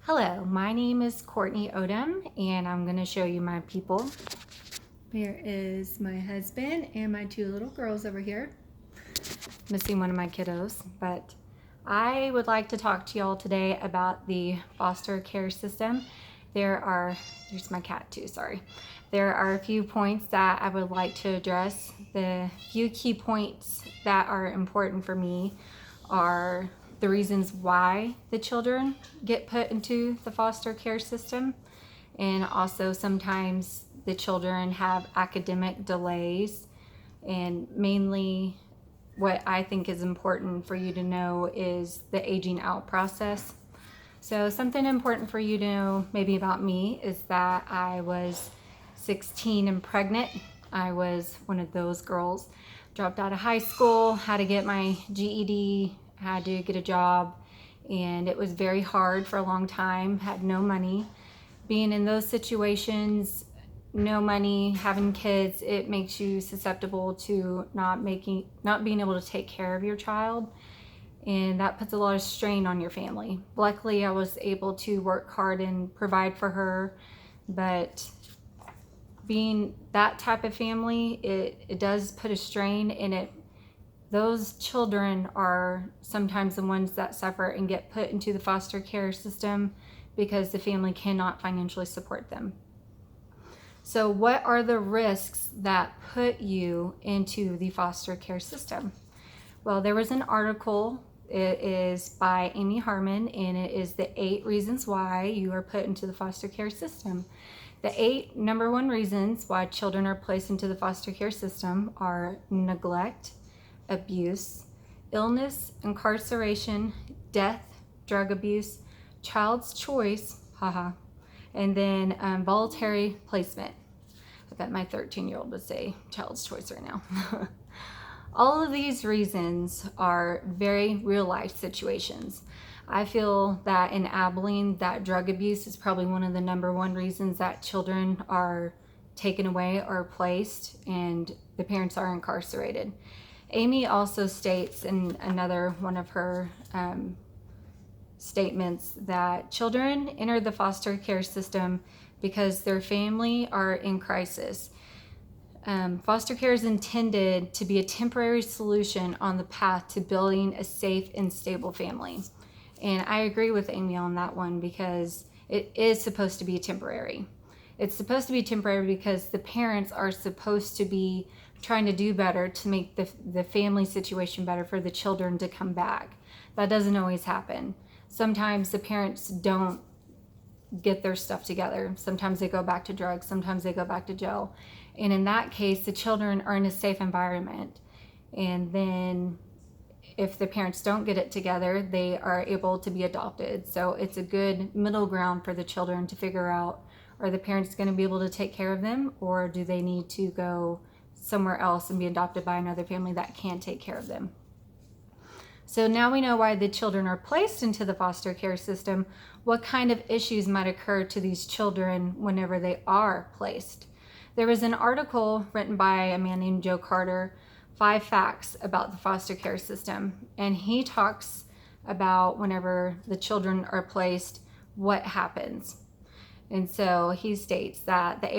Hello, my name is Courtney Odom, and I'm going to show you my people. Here is my husband and my two little girls over here. Missing one of my kiddos, but I would like to talk to y'all today about the foster care system. There's my cat too, sorry. There are a few points that I would like to address. The few key points that are important for me are the reasons why the children get put into the foster care system, and also sometimes the children have academic delays, and mainly what I think is important for you to know is the aging out process. So something important for you to know maybe about me is that I was 16 and pregnant. I was one of those girls. Dropped out of high school, had to get my GED, had to get a job, and it was very hard for a long time, had no money. Being in those situations, no money, having kids, it makes you susceptible to not being able to take care of your child, and that puts a lot of strain on your family. Luckily, I was able to work hard and provide for her, but being that type of family, it does put a strain, and those children are sometimes the ones that suffer and get put into the foster care system because the family cannot financially support them. So what are the risks that put you into the foster care system? Well, there was an article. It is by Amy Harmon, and it is the 8 reasons why you are put into the foster care system. The 8 number one reasons why children are placed into the foster care system are neglect, abuse, illness, incarceration, death, drug abuse, child's choice, and then voluntary placement. I bet my 13-year-old would say child's choice right now. All of these reasons are very real life situations. I feel that in Abilene, that drug abuse is probably one of the number one reasons that children are taken away or placed and the parents are incarcerated. Amy also states in another one of her statements that children enter the foster care system because their family are in crisis. Foster care is intended to be a temporary solution on the path to building a safe and stable family. And I agree with Amy on that one because it is supposed to be temporary. It's supposed to be temporary because the parents are supposed to be trying to do better to make the family situation better for the children to come back. That doesn't always happen. Sometimes the parents don't get their stuff together. Sometimes they go back to drugs. Sometimes they go back to jail. And in that case, the children are in a safe environment. And then if the parents don't get it together, they are able to be adopted. So it's a good middle ground for the children to figure out, are the parents going to be able to take care of them, or do they need to go somewhere else and be adopted by another family that can take care of them? So now we know why the children are placed into the foster care system. What kind of issues might occur to these children whenever they are placed? There was an article written by a man named Joe Carter, 5 facts about the foster care system. And he talks about whenever the children are placed, what happens. And so he states that the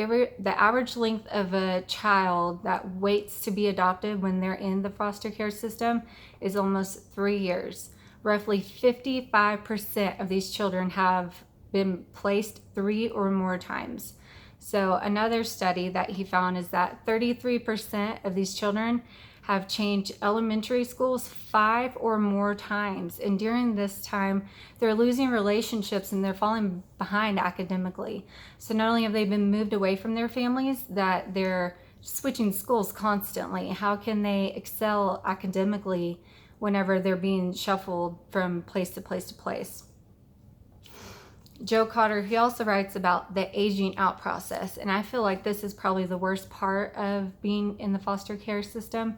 average length of a child that waits to be adopted when they're in the foster care system is almost 3 years. Roughly 55% of these children have been placed 3 or more times. So another study that he found is that 33% of these children have changed elementary schools 5 or more times. And during this time, they're losing relationships and they're falling behind academically. So not only have they been moved away from their families, that they're switching schools constantly. How can they excel academically whenever they're being shuffled from place to place to place? Joe Carter, he also writes about the aging out process, and I feel like this is probably the worst part of being in the foster care system,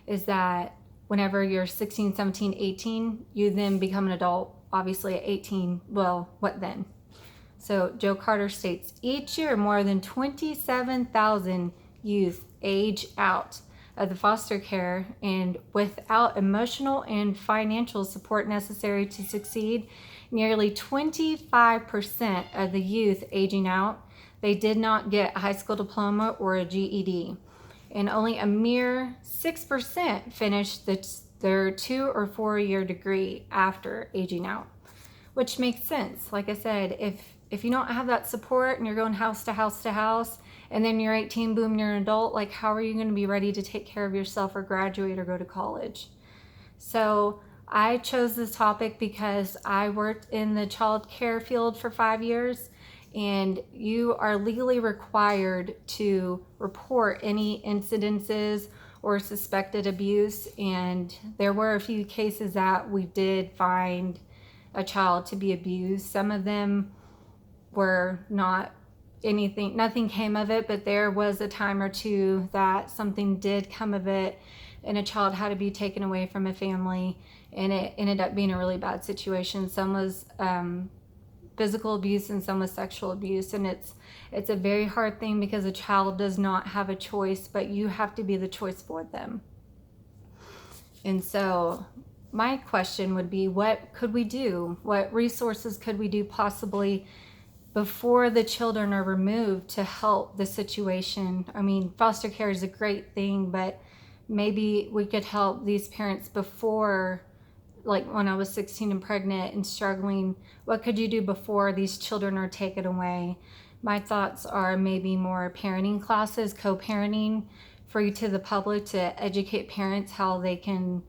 is that whenever you're 16, 17, 18, you then become an adult, obviously at 18, well, what then? So Joe Carter states, each year more than 27,000 youth age out of the foster care, and without emotional and financial support necessary to succeed nearly 25% of the youth aging out, they did not get a high school diploma or a GED. And only a mere 6% finished their 2 or 4 year degree after aging out, which makes sense. Like I said, if you don't have that support and you're going house to house to house, and then you're 18, boom, you're an adult, like how are you going to be ready to take care of yourself or graduate or go to college? So I chose this topic because I worked in the child care field for 5 years, and you are legally required to report any incidences or suspected abuse. And there were a few cases that we did find a child to be abused. Some of them were not anything, nothing came of it, but there was a time or two that something did come of it, and a child had to be taken away from a family, and it ended up being a really bad situation. Some was physical abuse and some was sexual abuse, and it's a very hard thing because a child does not have a choice, but you have to be the choice for them. And so my question would be, what could we do? What resources could we do possibly before the children are removed to help the situation? I mean, foster care is a great thing, but maybe we could help these parents before, like when I was 16 and pregnant and struggling. What could you do before these children are taken away? My thoughts are maybe more parenting classes, co-parenting, free to the public to educate parents how they can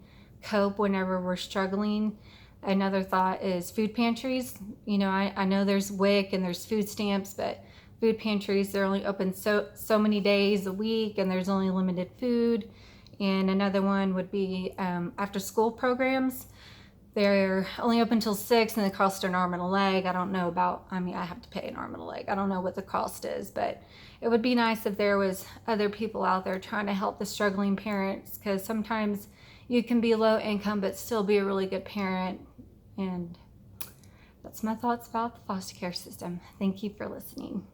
cope whenever we're struggling. Another thought is food pantries. You know, I know there's WIC and there's food stamps, but food pantries, they're only open so many days a week, and there's only limited food. And another one would be after school programs. They're only open till 6 and they cost an arm and a leg. I don't know about, I mean, I have to pay an arm and a leg. I don't know what the cost is, but it would be nice if there was other people out there trying to help the struggling parents, because sometimes you can be low income but still be a really good parent. And that's my thoughts about the foster care system. Thank you for listening.